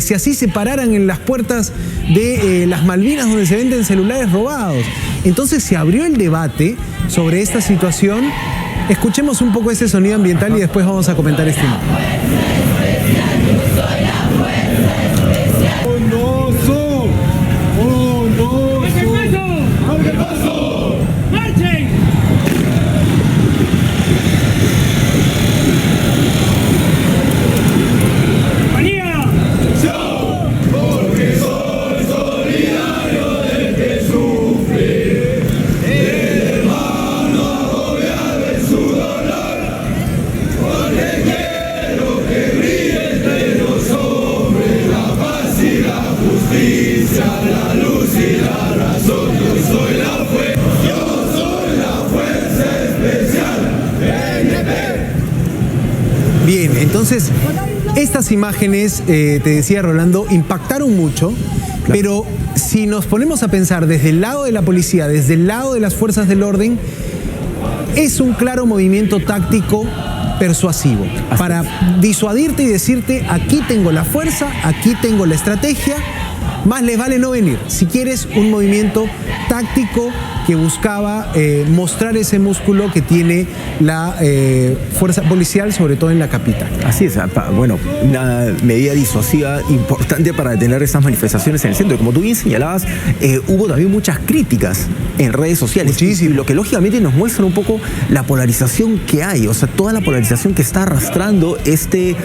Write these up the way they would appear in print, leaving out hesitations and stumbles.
si así se pararan en las puertas de las Malvinas donde se venden celulares robados. Entonces se abrió el debate sobre esta situación. Escuchemos un poco ese sonido ambiental y después vamos a comentar este tema. Bien, entonces, estas imágenes, te decía Rolando, impactaron mucho, pero si nos ponemos a pensar desde el lado de la policía, desde el lado de las fuerzas del orden, es un claro movimiento táctico persuasivo para disuadirte y decirte, aquí tengo la fuerza, aquí tengo la estrategia, más les vale no venir. Si quieres, un movimiento táctico que buscaba mostrar ese músculo que tiene la fuerza policial, sobre todo en la capital. Así es, bueno, una medida disuasiva importante para detener esas manifestaciones en el centro. Como tú bien señalabas, hubo también muchas críticas en redes sociales. Muchísimo. Lo que lógicamente nos muestra un poco la polarización que hay, o sea, toda la polarización que está arrastrando este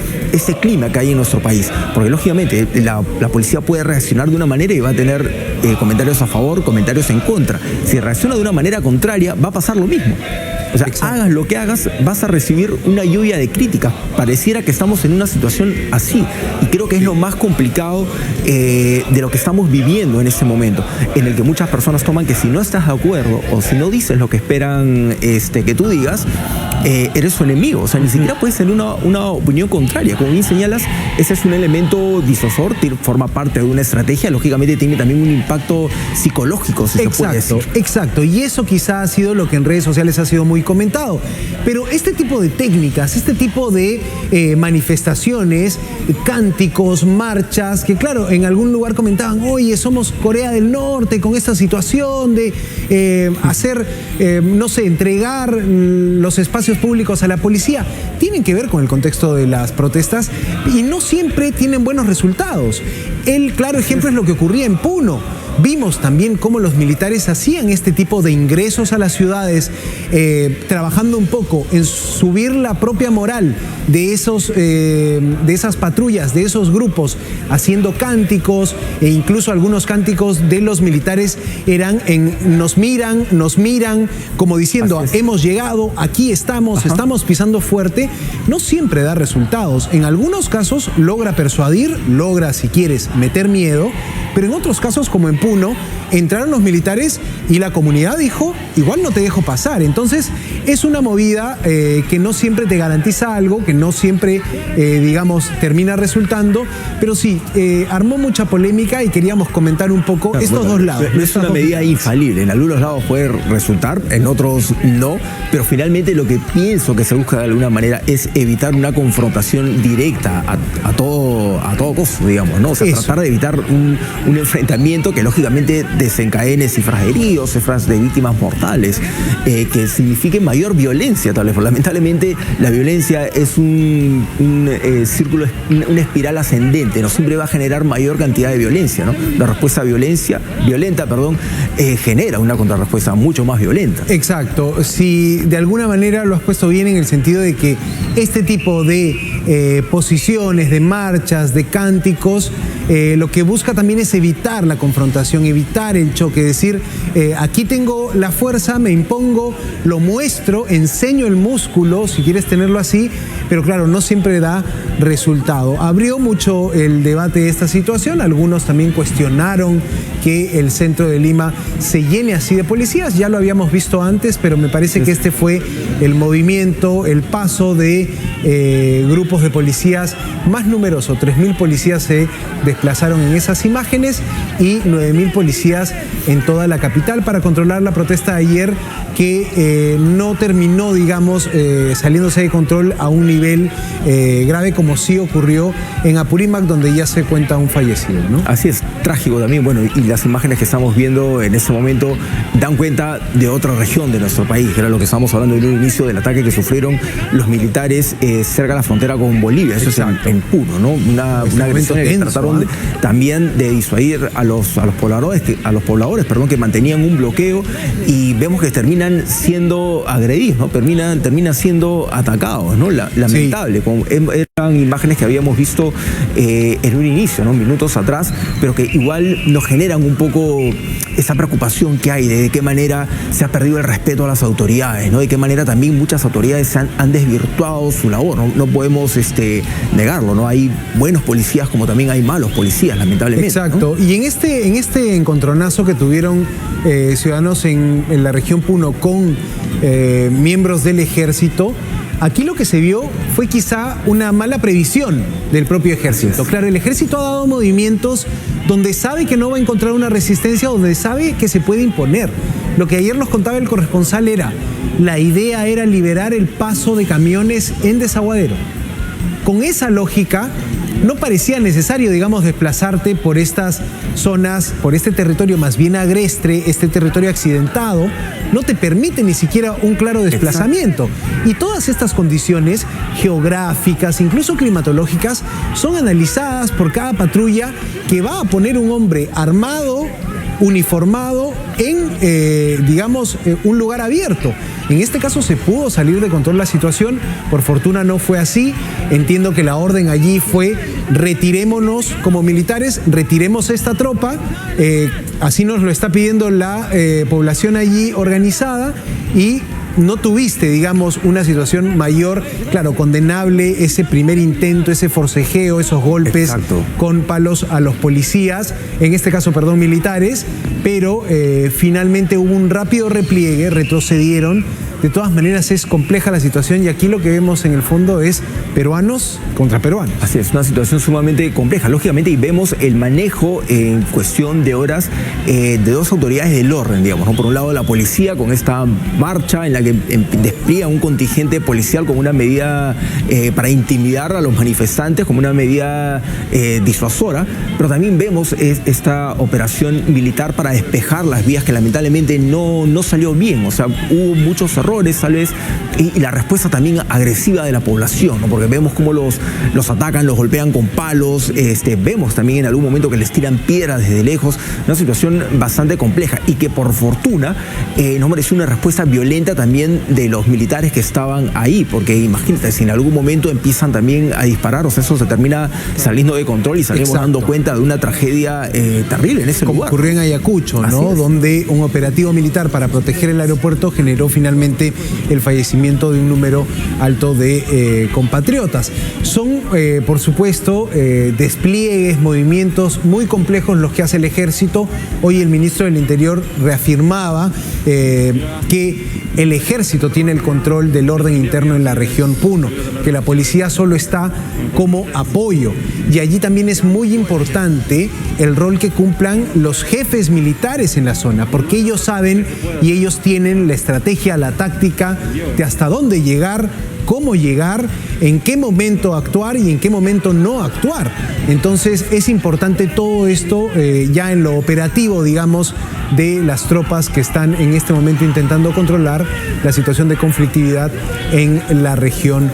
clima que hay en nuestro país. Porque lógicamente la policía puede reaccionar de una manera y va a tener comentarios a favor, comentarios en contra. Si reacciona de una manera contraria, va a pasar lo mismo. O sea, exacto, hagas lo que hagas, vas a recibir una lluvia de críticas. Pareciera que estamos en una situación así. Y creo que es lo más complicado de lo que estamos viviendo en este momento, en el que muchas personas toman que si no estás de acuerdo o si no dices lo que esperan que tú digas, eres su enemigo. O sea, ni siquiera puedes tener una opinión contraria. Como bien señalas, ese es un elemento disuasor, forma parte de una estrategia. Lógicamente tiene también un impacto psicológico, si se puede decir. Exacto, y eso quizá ha sido lo que en redes sociales ha sido muy comentado. Pero este tipo de técnicas, este tipo de manifestaciones, cánticos, marchas, que claro, en algún lugar comentaban, oye, somos Corea del Norte con esta situación de hacer, no sé, entregar los espacios públicos a la policía, tienen que ver con el contexto de las protestas y no siempre tienen buenos resultados. El claro ejemplo es lo que ocurría en Puno. Vimos también cómo los militares hacían este tipo de ingresos a las ciudades, trabajando un poco en subir la propia moral de esas patrullas, de esos grupos, haciendo cánticos, e incluso algunos cánticos de los militares eran en nos miran, como diciendo, hemos llegado, aquí estamos, estamos pisando fuerte. No siempre da resultados. En algunos casos logra persuadir, logra, si quieres, meter miedo, pero en otros casos, como en Puno, entraron los militares y la comunidad dijo, igual no te dejo pasar. Entonces, es una movida que no siempre te garantiza algo, que no siempre, digamos, termina resultando, pero sí, armó mucha polémica y queríamos comentar un poco estos dos lados. No es una medida infalible, en algunos lados puede resultar, en otros no, pero finalmente lo que pienso que se busca de alguna manera es evitar una confrontación directa a todo costo, digamos, ¿no? O sea, tratar de evitar un enfrentamiento que lógicamente desencadene cifras de heridos, cifras de víctimas mortales, que signifiquen mayor violencia, tal vez. Lamentablemente la violencia es un círculo, una espiral ascendente, no siempre va a generar mayor cantidad de violencia, ¿no? La respuesta violenta, genera una contrarrespuesta mucho más violenta. Exacto, si de alguna manera lo has puesto bien en el sentido de que este tipo de posiciones, de marchas, de cánticos, lo que busca también es evitar la confrontación, evitar el choque, decir, aquí tengo la fuerza, me impongo, lo muestro, enseño el músculo, si quieres tenerlo así, pero claro, no siempre da resultado. Abrió mucho el debate de esta situación, algunos también cuestionaron que el centro de Lima se llene así de policías, ya lo habíamos visto antes, pero me parece que este fue el movimiento, el paso de grupos de policías más numeroso. 3.000 policías se desplazaron en esas imágenes y 9.000 policías en toda la capital. capital para controlar la protesta de ayer que no terminó, digamos, saliéndose de control a un nivel grave como sí ocurrió en Apurímac, donde ya se cuenta un fallecido, ¿no? Así es, trágico también, bueno, y las imágenes que estamos viendo en este momento dan cuenta de otra región de nuestro país, que era lo que estábamos hablando en un inicio del ataque que sufrieron los militares cerca de la frontera con Bolivia. Eso exacto. Es en Puno, ¿no? Una agresión que trataron también de disuadir a los pobladores, que mantenían un bloqueo, y vemos que terminan siendo agredidos, ¿no? Terminan siendo atacados, ¿no? Lamentable. Sí. Eran imágenes que habíamos visto en un inicio, ¿no? Minutos atrás, pero que igual nos generan un poco esa preocupación que hay de qué manera se ha perdido el respeto a las autoridades, ¿no? De qué manera también muchas autoridades han desvirtuado su labor, ¿no? No podemos negarlo, ¿no? Hay buenos policías como también hay malos policías, lamentablemente. Exacto, ¿no? Y en este encontronazo que tuvieron ciudadanos en la región Puno con miembros del ejército, aquí lo que se vio fue quizá una mala previsión del propio ejército. Claro, el ejército ha dado movimientos donde sabe que no va a encontrar una resistencia, donde sabe que se puede imponer. Lo que ayer nos contaba el corresponsal la idea era liberar el paso de camiones en Desaguadero. Con esa lógica, no parecía necesario, digamos, desplazarte por estas zonas, por este territorio más bien agreste, este territorio accidentado, no te permite ni siquiera un claro desplazamiento. Exacto. Y todas estas condiciones geográficas, incluso climatológicas, son analizadas por cada patrulla que va a poner un hombre armado, uniformado en, digamos, un lugar abierto. En este caso se pudo salir de control la situación, por fortuna no fue así. Entiendo que la orden allí fue: retirémonos como militares, retiremos esta tropa, así nos lo está pidiendo la población allí organizada, y no tuviste, digamos, una situación mayor. Claro, condenable ese primer intento, ese forcejeo, esos golpes. Exacto. Con palos a los policías, en este caso, militares, pero finalmente hubo un rápido repliegue, retrocedieron. De todas maneras es compleja la situación, y aquí lo que vemos en el fondo es peruanos contra peruanos. Así es, una situación sumamente compleja, lógicamente, y vemos el manejo en cuestión de horas de dos autoridades del orden, digamos, ¿no? Por un lado la policía con esta marcha en la que despliega un contingente policial como una medida para intimidar a los manifestantes, como una medida disuasora, pero también vemos esta operación militar para despejar las vías, que lamentablemente no salió bien. O sea, hubo muchos errores tal vez, y la respuesta también agresiva de la población, ¿no? Porque vemos cómo los atacan, los golpean con palos, vemos también en algún momento que les tiran piedras desde lejos. Una situación bastante compleja, y que por fortuna no mereció una respuesta violenta también de los militares que estaban ahí, porque imagínate, si en algún momento empiezan también a disparar, o sea, eso se termina saliendo de control y salimos dando cuenta de una tragedia terrible en ese lugar. Ocurrió en Ayacucho, ¿no? Donde un operativo militar para proteger el aeropuerto generó finalmente el fallecimiento de un número alto de compatriotas. Son, por supuesto, despliegues, movimientos muy complejos los que hace el ejército. Hoy el ministro del Interior reafirmaba que el ejército tiene el control del orden interno en la región Puno, que la policía solo está como apoyo. Y allí también es muy importante el rol que cumplan los jefes militares en la zona, porque ellos saben y ellos tienen la estrategia, la táctica de hasta dónde llegar, cómo llegar, en qué momento actuar y en qué momento no actuar. Entonces es importante todo esto ya en lo operativo, digamos, de las tropas que están en este momento intentando controlar la situación de conflictividad en la región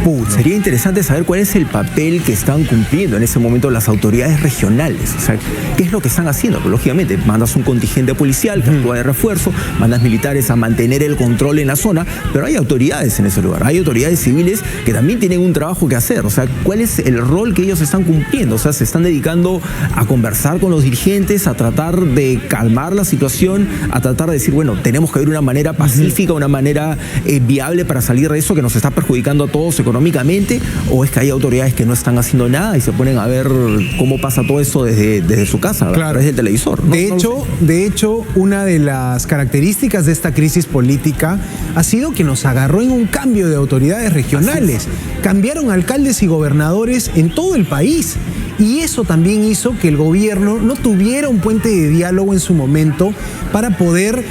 Puno. Sería interesante saber cuál es el papel que están cumpliendo en ese momento las autoridades regionales. O sea, ¿qué es lo que están haciendo? Porque, lógicamente, mandas un contingente policial que actúa de refuerzo, mandas militares a mantener el control en la zona, pero hay autoridades en ese lugar, hay autoridades civiles que también tienen un trabajo que hacer. O sea, ¿cuál es el rol que ellos están cumpliendo? O sea, se están dedicando a conversar con los dirigentes, a tratar de calmar la situación, a tratar de decir, bueno, tenemos que ver una manera pacífica, una manera viable para salir de eso que nos está perjudicando a todos económicamente, o es que hay autoridades que no están haciendo nada y se ponen a ver cómo pasa todo eso desde su casa, claro, a través del televisor. ¿No? De hecho, una de las características de esta crisis política ha sido que nos agarró en un cambio de autoridades regionales. Cambiaron alcaldes y gobernadores en todo el país. Y eso también hizo que el gobierno no tuviera un puente de diálogo en su momento para poder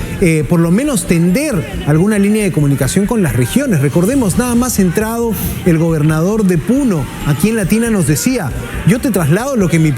por lo menos tender alguna línea de comunicación con las regiones. Recordemos, nada más entrado el gobernador de Puno, aquí en Latina, nos decía: yo te traslado lo que mi